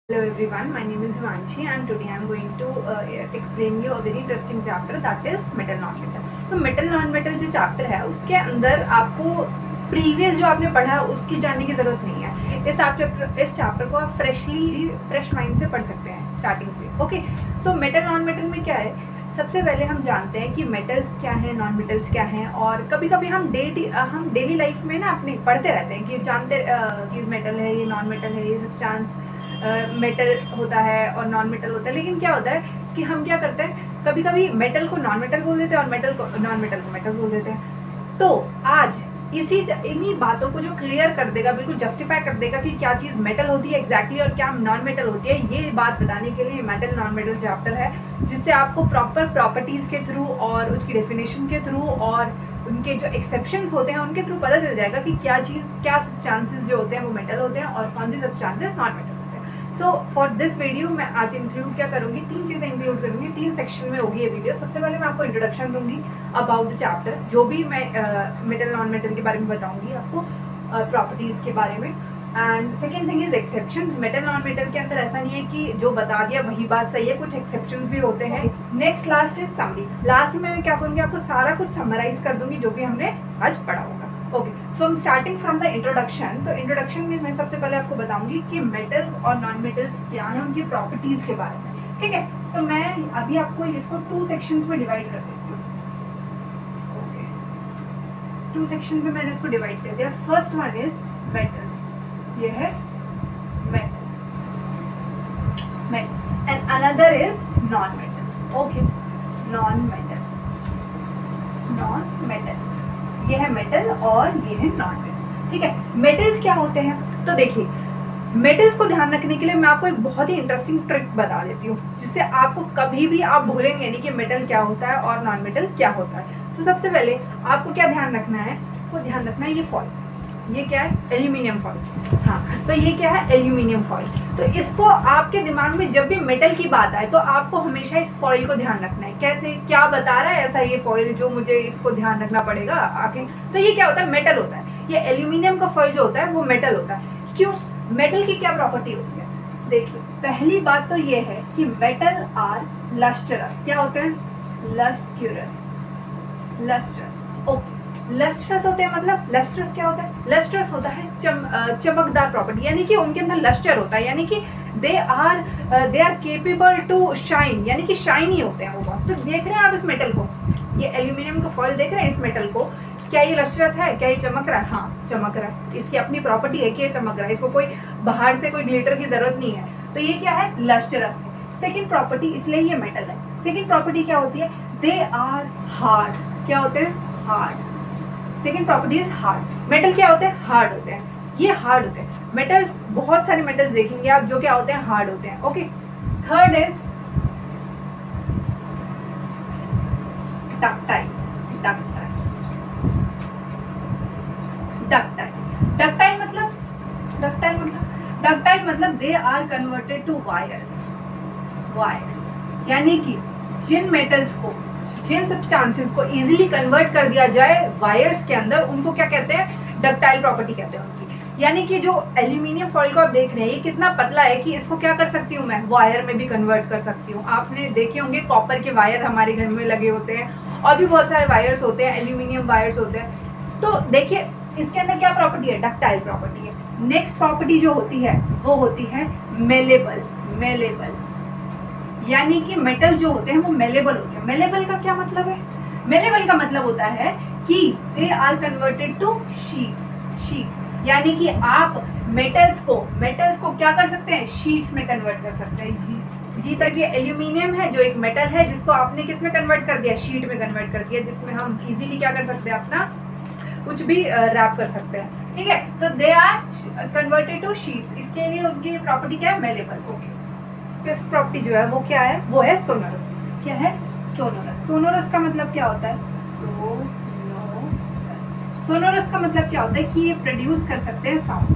Hello everyone, my name is Himanshi and today I am going to explain you a very interesting chapter that is metal non-metal. तो metal non-metal जो chapter है उसके अंदर आपको previous जो आपने पढ़ा है उसकी जानने की ज़रूरत नहीं है। इस चैप्टर को आप फ्रेश माइंड से पढ़ सकते हैं स्टार्टिंग से। Okay, so metal non metal में क्या है, सबसे पहले हम जानते हैं कि मेटल्स क्या हैं, नॉन मेटल्स क्या हैं। और कभी कभी हम डेली लाइफ में ना अपने पढ़ते रहते हैं कि जानते चीज़ मेटल है, ये नॉन मेटल है, ये सब्सटेंस मेटल होता है और नॉन मेटल होता है। लेकिन क्या होता है कि हम क्या करते हैं, कभी कभी मेटल को नॉन मेटल बोल देते हैं और मेटल को नॉन मेटल को मेटल बोल देते हैं। तो आज इन्हीं बातों को जो क्लियर कर देगा, बिल्कुल जस्टिफाई कर देगा कि क्या चीज़ मेटल होती है एग्जैक्टली और क्या नॉन मेटल होती है, ये बात बताने के लिए मेटल नॉन मेटल चैप्टर है, जिससे आपको प्रॉपर प्रॉपर्टीज़ के थ्रू और उसकी डेफिनेशन के थ्रू और उनके जो एक्सेप्शंस होते हैं उनके थ्रू पता चल जाएगा कि क्या सब्सटेंसेस जो होते हैं वो मेटल होते हैं और कौन सी substances non metal. So for this video मैं आज इंक्लूड क्या करूँगी, 3 चीज़ें इंक्लूड करूँगी, 3 सेक्शन में होगी ये वीडियो। सबसे पहले मैं आपको इंट्रोडक्शन दूंगी अबाउट द चैप्टर, जो भी मैं मेटल नॉन मेटल के बारे में बताऊंगी आपको, प्रॉपर्टीज़ के बारे में। And second thing is exception. Metal non metal के अंदर ऐसा नहीं है कि जो बता दिया वही बात सही है, कुछ एक्सेप्शन भी होते हैं। Next last is summary. Last में मैं क्या करूँगी, आपको सारा कुछ समराइज कर दूंगी जो भी हमने आज पढ़ा होगा। ओके, सो हम स्टार्टिंग फ्रॉम द इंट्रोडक्शन। तो इंट्रोडक्शन में मैं सबसे पहले आपको बताऊंगी कि मेटल्स और नॉन मेटल्स क्या हैं, उनकी प्रॉपर्टीज के बारे में। ठीक है, तो मैं अभी आपको इसको 2 सेक्शंस में डिवाइड कर देती हूँ। ओके, 2 सेक्शन में मैंने इसको डिवाइड कर दिया। फर्स्ट वन इज मेटल, ये है metal and another is non metal. Okay, non metal ये है मेटल और ये है नॉन मेटल। ठीक है, मेटल्स क्या होते हैं, तो देखिए मेटल्स को ध्यान रखने के लिए मैं आपको एक बहुत ही इंटरेस्टिंग ट्रिक बता देती हूँ, जिससे आपको कभी भी आप भूलेंगे नहीं कि मेटल क्या होता है और नॉन मेटल क्या होता है। तो सबसे पहले आपको क्या ध्यान रखना है, वो ध्यान रखना है ये फॉइल, ये क्या है, एल्यूमिनियम फॉइल। हाँ, तो ये क्या है, एल्यूमिनियम फॉइल। तो इसको आपके दिमाग में जब भी मेटल की बात आए तो आपको हमेशा इस फॉइल को ध्यान रखना है। कैसे, क्या बता रहा है ऐसा ये फॉइल जो मुझे इसको ध्यान रखना पड़ेगा आखिर। तो ये क्या होता है, मेटल होता है। ये एल्यूमिनियम का फॉइल जो होता है वो मेटल होता है। क्यों, मेटल की क्या प्रॉपर्टी होती है, देखिए पहली बात तो ये है कि मेटल आर लस्ट्रस। क्या होते हैं, लस्ट्रस। ओके, लस्ट्रस होते हैं, मतलब लस्ट्रस क्या होता है, लस्ट्रस होता है चमकदार प्रॉपर्टी, यानी कि उनके अंदर लस्टर होता है, यानी कि they are capable to shine, यानी कि शाइनी होते हैं वो बहुत। तो देख रहे हैं आप इस मेटल को, ये एल्यूमिनियम का फॉइल देख रहे हैं इस मेटल को, क्या ये लस्ट्रस है, क्या ये चमक रहा है, हाँ चमक रहा है। इसकी अपनी प्रॉपर्टी है कि ये चमक रहा है, इसको कोई बाहर से कोई ग्लिटर की जरूरत नहीं है। तो ये क्या है, लस्ट्रस है। सेकेंड प्रॉपर्टी, इसलिए ये मेटल है। सेकेंड प्रॉपर्टी क्या होती है, दे आर हार्ड। क्या होते हैं, hard. Second property is hard. Metal क्या होते हैं, हार्ड होते हैं, ये हार्ड होते हैं। मेटल्स, बहुत सारे मेटल्स देखेंगे आप जो क्या होते हैं, हार्ड होते हैं। Okay, third is ductile. Ductile मतलब they are converted to wires. यानी कि जिन मेटल्स को, जिन सब्सटेंसेस को इजीली कन्वर्ट कर दिया जाए वायर्स के अंदर, उनको क्या कहते हैं, डक्टाइल प्रॉपर्टी कहते हैं उनकी। यानी कि जो एल्यूमिनियम फॉइल को आप देख रहे हैं ये कितना पतला है कि इसको क्या कर सकती हूँ मैं, वायर में भी कन्वर्ट कर सकती हूँ। आपने देखे होंगे कॉपर के वायर हमारे घर में लगे होते हैं और भी बहुत सारे वायर्स होते हैं, एल्यूमिनियम वायर्स होते हैं। तो देखिए इसके अंदर क्या प्रॉपर्टी है, डक्टाइल प्रॉपर्टी है। नेक्स्ट प्रॉपर्टी जो होती है वो होती है मेलेबल। यानी कि मेटल जो होते हैं वो मेलेबल होते हैं। मेलेबल का क्या मतलब है, मेलेबल का मतलब होता है कि they are converted to sheets. यानी कि आप मेटल्स को क्या कर सकते हैं, शीट्स में कन्वर्ट कर सकते हैं। जी तक ये एल्यूमिनियम है जो एक मेटल है जिसको आपने किस में कन्वर्ट कर दिया, शीट में कन्वर्ट कर दिया, जिसमें हम इजीली क्या कर सकते हैं, अपना कुछ भी रैप कर सकते हैं। ठीक है, तो they are converted to sheets. इसके लिए उनकी प्रॉपर्टी क्या है, मेलेबल। ओके, फिफ्थ प्रॉपर्टी जो है वो क्या है, वो है सोनोरस। क्या है, सोनोरस का मतलब क्या होता है, सोनोरस का मतलब क्या होता है कि ये प्रोड्यूस कर सकते हैं साउंड।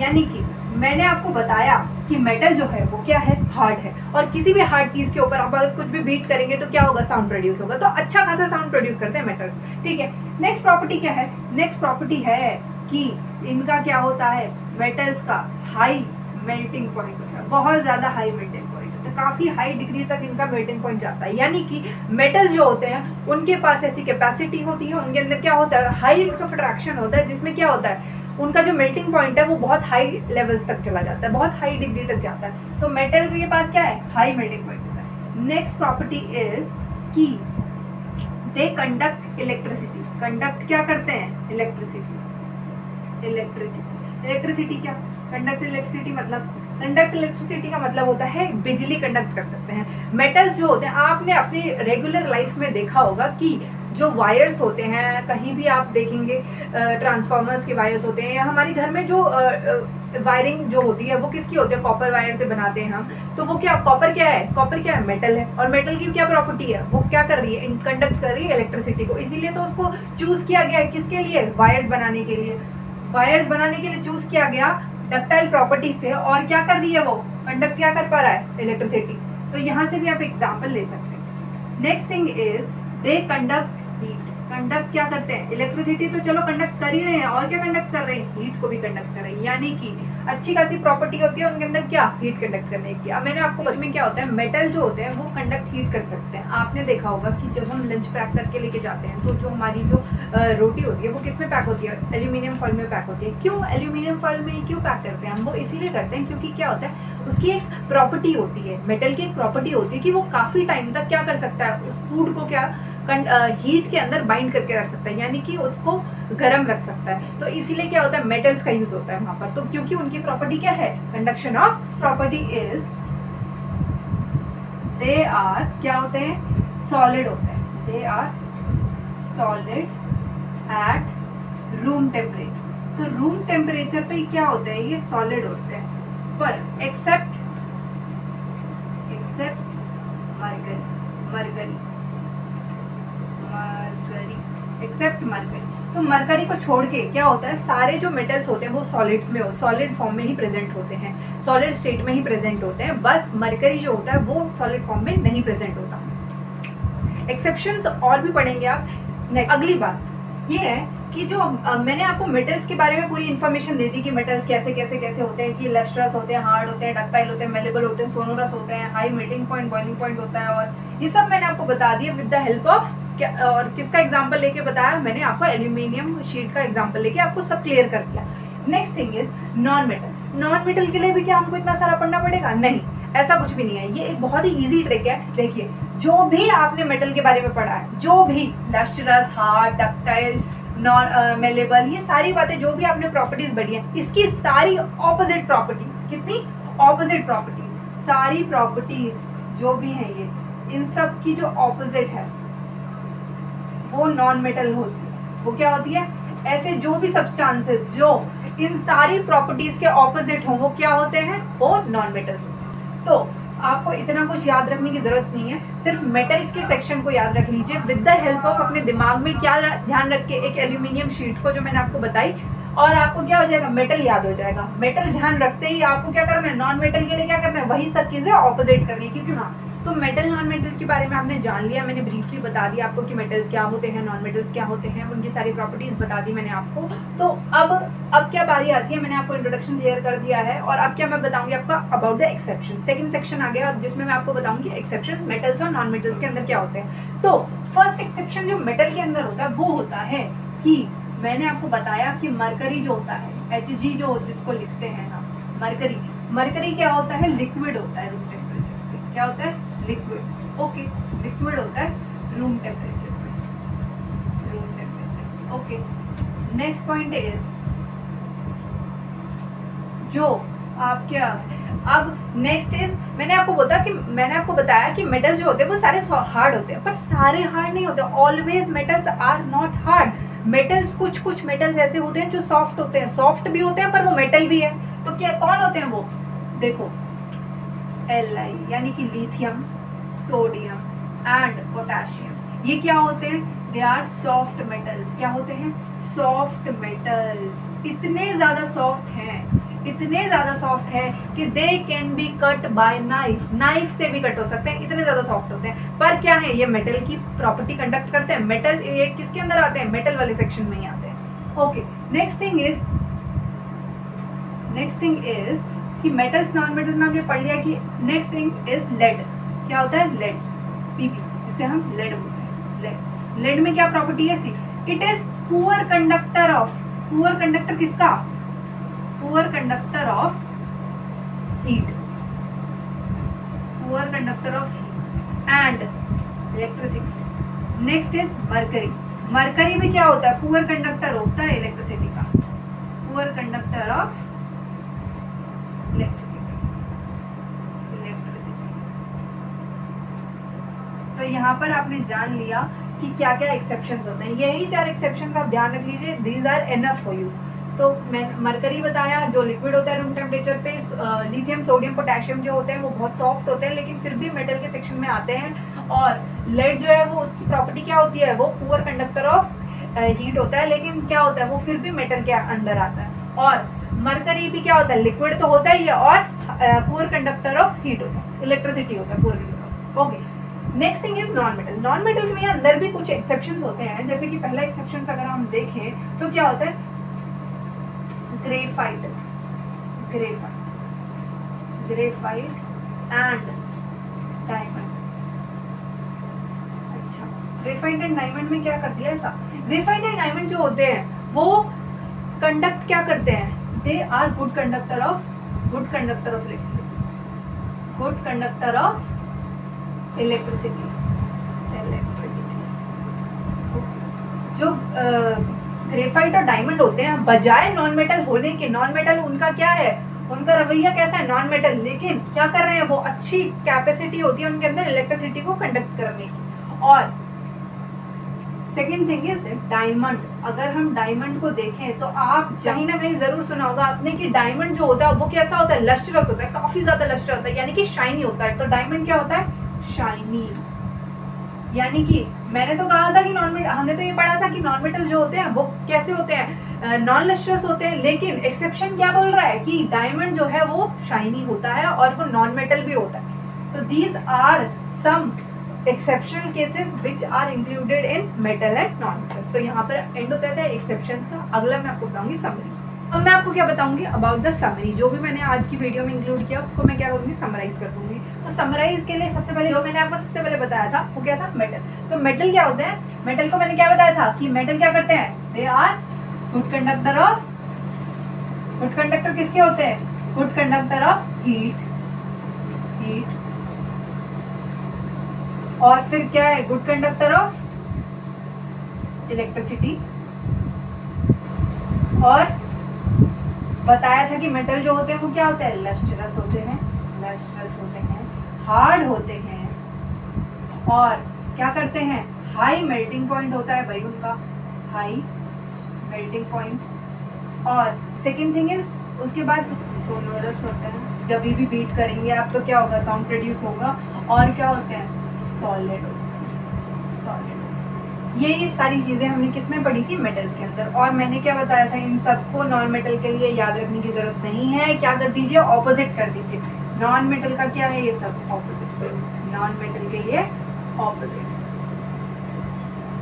यानी कि मैंने आपको बताया कि मेटल जो है वो क्या है, हार्ड है, और किसी भी हार्ड चीज के ऊपर आप अगर कुछ भी बीट करेंगे तो क्या होगा, साउंड प्रोड्यूस होगा। तो अच्छा खासा साउंड प्रोड्यूस करते हैं मेटल्स। ठीक है, नेक्स्ट प्रॉपर्टी क्या है, नेक्स्ट प्रॉपर्टी है कि इनका क्या होता है, मेटल्स का हाई मेल्टिंग पॉइंट होता है, बहुत ज़्यादा हाई मेल्टिंग पॉइंट होता है, काफ़ी हाई डिग्री तक इनका मेल्टिंग पॉइंट जाता है। यानी कि मेटल्स जो होते हैं उनके पास ऐसी कैपेसिटी होती है, उनके अंदर क्या होता है, हाई इंडेक्स ऑफ अट्रैक्शन होता है, जिसमें क्या होता है, उनका जो मेल्टिंग पॉइंट है वो बहुत हाई लेवल्स तक चला जाता है, बहुत हाई डिग्री तक जाता है। तो मेटल के पास क्या है, हाई मेल्टिंग पॉइंट होता है। नेक्स्ट प्रॉपर्टी इज कि दे कंडक्ट इलेक्ट्रिसिटी। कंडक्ट क्या करते हैं, इलेक्ट्रिसिटी। इलेक्ट्रिसिटी क्या, कंडक्ट इलेक्ट्रिसिटी मतलब, कंडक्ट इलेक्ट्रिसिटी का मतलब होता है बिजली कंडक्ट कर सकते हैं। मेटल्स जो होते हैं, आपने अपनी रेगुलर लाइफ में देखा होगा कि जो वायर्स होते हैं, कहीं भी आप देखेंगे ट्रांसफार्मर्स के वायर्स होते हैं, या हमारे घर में जो वायरिंग जो होती है वो किसकी होती है, कॉपर वायर से बनाते हैं हम। तो वो क्या, कॉपर क्या है, कॉपर क्या है, मेटल है। और मेटल की क्या प्रॉपर्टी है, वो क्या कर रही है, कंडक्ट कर रही है इलेक्ट्रिसिटी को। इसीलिए तो उसको चूज किया गया है, किसके लिए, वायर्स बनाने के लिए। वायर्स बनाने के लिए चूज किया गया डक्टाइल प्रॉपर्टी से, और क्या कर रही है वो, कंडक्ट क्या कर पा रहा है, इलेक्ट्रिसिटी। तो यहाँ से भी आप एग्जाम्पल ले सकते हैं। Next thing is they conduct heat. Conduct क्या करते हैं, इलेक्ट्रिसिटी तो चलो कंडक्ट कर ही रहे हैं, और क्या कंडक्ट कर रहे हैं, हीट को भी कंडक्ट कर रहे हैं। यानी कि अच्छी खासी प्रॉपर्टी होती है उनके अंदर, क्या, हीट कंडक्ट करने की। अब मैंने आपको बताया में क्या होता है, मेटल जो होते हैं वो कंडक्ट हीट कर सकते हैं। आपने देखा होगा कि जब हम लंच पैक करके लेके जाते हैं, तो जो हमारी जो रोटी होती है वो किस में पैक होती है, एल्यूमिनियम फॉइल में पैक होती है। क्यों एल्यूमिनियम फॉइल में क्यों पैक करते हैं हम, वो इसीलिए करते हैं क्योंकि क्या होता है, उसकी एक प्रॉपर्टी होती है, मेटल की एक प्रॉपर्टी होती है कि वो काफ़ी टाइम तक क्या कर सकता है, उस फूड को क्या हीट के अंदर बाइंड करके रख सकता है, यानी कि उसको गर्म रख सकता है। तो इसीलिए क्या होता है, मेटल्स का यूज होता है वहां पर। तो क्योंकि उनकी प्रॉपर्टी क्या है, conduction of property is they are क्या होते हैं, सॉलिड होते हैं। They are solid at room temperature. तो रूम टेम्परेचर पे क्या होते हैं, ये सॉलिड होते हैं, पर एक्सेप्ट मरकरी, एक्सेप्ट मरकरी। तो मरकरी को छोड़ के क्या होता है, सारे जो मेटल्स होते हैं वो सॉलिड्स में, सॉलिड फॉर्म में ही प्रेजेंट होते हैं, सॉलिड स्टेट में ही प्रेजेंट होते हैं। बस मरकरी जो होता है वो सॉलिड फॉर्म में नहीं प्रेजेंट होता। एक्सेप्शंस और भी पढ़ेंगे आप। अगली बात ये है कि जो मैंने आपको मेटल्स के बारे में पूरी इन्फॉर्मेशन दे दी कि मेटल्स कैसे कैसे कैसे होते हैं, कि लस्ट्रस होते हैं, हार्ड होते हैं, डक्टाइल होते हैं, मेलेबल होते हैं, सोनोरस होते हैं, high melting point, boiling point होता है, और ये सब मैंने आपको बता दिया विद द हेल्प ऑफ क्या, और किसका एग्जाम्पल लेके बताया मैंने आपको, एल्यूमिनियम शीट का एग्जाम्पल लेके आपको सब क्लियर कर दिया। Next thing is non metal. Non metal के लिए भी क्या हमको इतना सारा पढ़ना पड़ेगा, नहीं, ऐसा कुछ भी नहीं है। ये एक बहुत ही इजी ट्रिक है। देखिए, जो भी आपने मेटल के बारे में पढ़ा है, जो भी lustrous, hard, ductile, non malleable, ये सारी बातें जो भी आपने प्रॉपर्टीज पढ़ी है, इसकी सारी ऑपोजिट प्रॉपर्टीज, कितनी ऑपोजिट प्रॉपर्टीज, सारी प्रॉपर्टीज जो भी है ये, इन सब की जो ऑपोजिट है वो नॉन मेटल होती है। वो क्या होती है, ऐसे जो भी सब्सटेंसेस जो इन सारी प्रॉपर्टीज के ऑपोजिट हों वो क्या होते हैं, वो नॉन मेटल्स होते हैं। तो आपको इतना कुछ याद रखने की जरूरत नहीं है, सिर्फ मेटल्स के सेक्शन को याद रख लीजिए विद द हेल्प ऑफ अपने दिमाग में क्या ध्यान रख के, एक एल्यूमिनियम शीट को जो मैंने आपको बताई, और आपको क्या हो जाएगा, मेटल याद हो जाएगा। मेटल ध्यान रखते ही आपको क्या करना है, नॉन मेटल के लिए क्या करना है, वही सब चीजें ऑपोजिट करनी है। क्योंकि हाँ, तो मेटल नॉन मेटल के बारे में आपने जान लिया, मैंने ब्रीफली बता दिया आपको कि मेटल्स क्या होते हैं, नॉन मेटल्स क्या होते हैं, उनकी सारी प्रॉपर्टीज बता दी मैंने आपको। तो अब क्या बारी आती है, मैंने आपको इंट्रोडक्शन क्लियर कर दिया है, और अब क्या मैं बताऊंगी आपका about the exception. Second section आ गया जिसमें मैं आपको बताऊंगी एक्सेप्शन मेटल्स और नॉन मेटल्स के अंदर क्या होते हैं। तो फर्स्ट एक्सेप्शन जो मेटल के अंदर होता है वो होता है कि मैंने आपको बताया कि मरकरी जो होता है, Hg जो जिसको लिखते हैं ना, मरकरी क्या होता है, लिक्विड होता है रूम टेम्परेचर पे। क्या होता है, लिक्विड। ओके, लिक्विड होता है रूम टेम्परेचर पे, room temperature. Okay, next point is जो आप क्या, अब नेक्स्ट इज मैंने आपको बताया कि मेटल जो होते हैं वो सारे हार्ड होते हैं, पर सारे हार्ड नहीं होते। Always metals are not hard. Metals, कुछ मेटल्स ऐसे होते हैं जो सॉफ्ट होते हैं, सॉफ्ट भी होते हैं पर वो मेटल भी है। तो क्या कौन होते हैं वो, देखो Li यानी कि लिथियम, सोडियम एंड पोटेशियम, ये क्या होते हैं, दे आर सॉफ्ट मेटल्स। क्या होते हैं, सॉफ्ट मेटल्स। इतने ज्यादा सॉफ्ट है कि they can be cut by knife से भी कट हो सकते हैं, इतने ज्यादा सॉफ्ट होते हैं। पर क्या है, ये मेटल की प्रॉपर्टी कंडक्ट करते हैं। मेटल ये किसके अंदर आते हैं, मेटल वाले सेक्शन में ही आते हैं। ओके, नेक्स्ट थिंग इज कि मेटल्स नॉन मेटल में हमने पढ़ लिया कि नेक्स्ट थिंग इज लेड। क्या होता है? लेड, पीपी, जिसे हम लेड बोलते हैं। लेड में क्या प्रॉपर्टी है? See, it is poor conductor of, poor conductor किसका? Poor conductor of heat, poor conductor of heat and electricity. Next is mercury. Mercury में क्या होता है? पुअर कंडक्टर होता है इलेक्ट्रिसिटी का, पुअर कंडक्टर ऑफ इलेक्ट्रिसिटी। तो यहाँ पर आपने जान लिया कि क्या क्या एक्सेप्शंस होते हैं। यही 4 एक्सेप्शंस आप ध्यान रख लीजिए, these are enough for you. तो मैं मरकरी बताया जो लिक्विड होता है रूम टेम्परेचर पे, लिथियम, सोडियम, पोटेशियम जो होते हैं वो बहुत सॉफ्ट होते हैं लेकिन फिर भी मेटल के सेक्शन में आते हैं। और लेड जो है वो उसकी प्रॉपर्टी क्या होती है? वो पुअर कंडक्टर ऑफ हीट होता है लेकिन क्या होता है? वो फिर भी मेटल के अंदर आता है। और मरकरी भी क्या होता है? लिक्विड तो होता ही है और पुअर कंडक्टर ऑफ हीट होता है, इलेक्ट्रिसिटी होता है poor conductor. Okay, next thing is non metal. Non metal में अंदर भी कुछ एक्सेप्शंस होते हैं, जैसे कि पहला एक्सेप्शन अगर हम देखें तो क्या होता है? Graphite, graphite, graphite and diamond. अच्छा, ग्रेफाइट एंड डायमंड में क्या कर दिया ऐसा? ग्रेफाइट एंड डायमंड जो होते हैं वो कंडक्ट क्या करते हैं? They are good conductor of electricity, good conductor of electricity. जो ग्रेफाइट और डायमंड होते हैं बजाय नॉन मेटल होने के, नॉन मेटल उनका क्या है? उनका रवैया कैसा है? नॉन मेटल, लेकिन क्या कर रहे हैं? वो अच्छी कैपेसिटी होती है उनके अंदर इलेक्ट्रिसिटी को कंडक्ट करने की। और सेकेंड थिंग इज डायमंड। अगर हम डायमंड को देखें तो आप कहीं ना कहीं जरूर सुना होगा आपने कि डायमंड जो होता है वो कैसा होता है? लस्ट्रस होता है, काफी ज्यादा लस्ट्रस होता है, यानी कि शाइनी होता है। तो डायमंड क्या होता है? शाइनी। यानी कि मैंने तो कहा था कि नॉन मेटल, हमने तो ये पढ़ा था कि नॉन मेटल जो होते हैं वो कैसे होते हैं? नॉन लस्ट्रस होते हैं, लेकिन एक्सेप्शन क्या बोल रहा है कि डायमंड जो है वो शाइनी होता है और वो नॉन मेटल भी होता है। तो these are some exceptional cases which are included in metal and non metal. तो यहाँ पर एंड होता है एक्सेप्शंस का। अगला मैं आपको बताऊंगी समरी। अब मैं आपको क्या बताऊंगी अबाउट द समरी। जो भी मैंने आज की वीडियो में इंक्लूड किया उसको मैं क्या करूंगी? समराइज कर दूंगी। तो समराइज के लिए सबसे पहले जो मैंने आपको सबसे पहले बताया था वो क्या था? मेटल। तो मेटल क्या होते हैं? मेटल को मैंने क्या बताया था कि मेटल क्या करते हैं? They are good conductor of, good conductor किसके होते हैं? Good conductor of heat, heat. और फिर क्या है? Good conductor of electricity. और बताया था कि मेटल जो होते हैं वो क्या होते हैं? लस्ट्रस होते हैं, लस्ट्रस होते हैं, हार्ड होते हैं और क्या करते हैं? हाई मेल्टिंग पॉइंट होता है भाई उनका, हाई मेल्टिंग पॉइंट। और सेकेंड थिंग इज उसके बाद सोनोरस होता है, जब भी बीट करेंगे आप तो क्या होगा? साउंड प्रोड्यूस होगा। और क्या होते हैं? सॉलिड होते हैं, सॉलिड। ये सारी चीज़ें हमने किस में पढ़ी थी? मेटल्स के अंदर। और मैंने क्या बताया था? इन सबको नॉन मेटल के लिए याद रखने की जरूरत नहीं है। क्या कर दीजिए? ऑपोजिट कर दीजिए। नॉन मेटल का क्या है? ये सब ऑपोजिट। नॉन मेटल के लिए ऑपोजिट,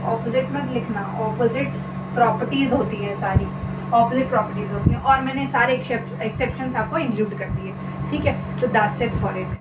ऑपोजिट मत लिखना, ऑपोजिट प्रॉपर्टीज होती है सारी, ऑपोजिट प्रॉपर्टीज होती हैं। और मैंने सारे एक्सेप्शंस आपको इंक्लूड कर दिए, ठीक है? तो दैट्स इट फॉर इट।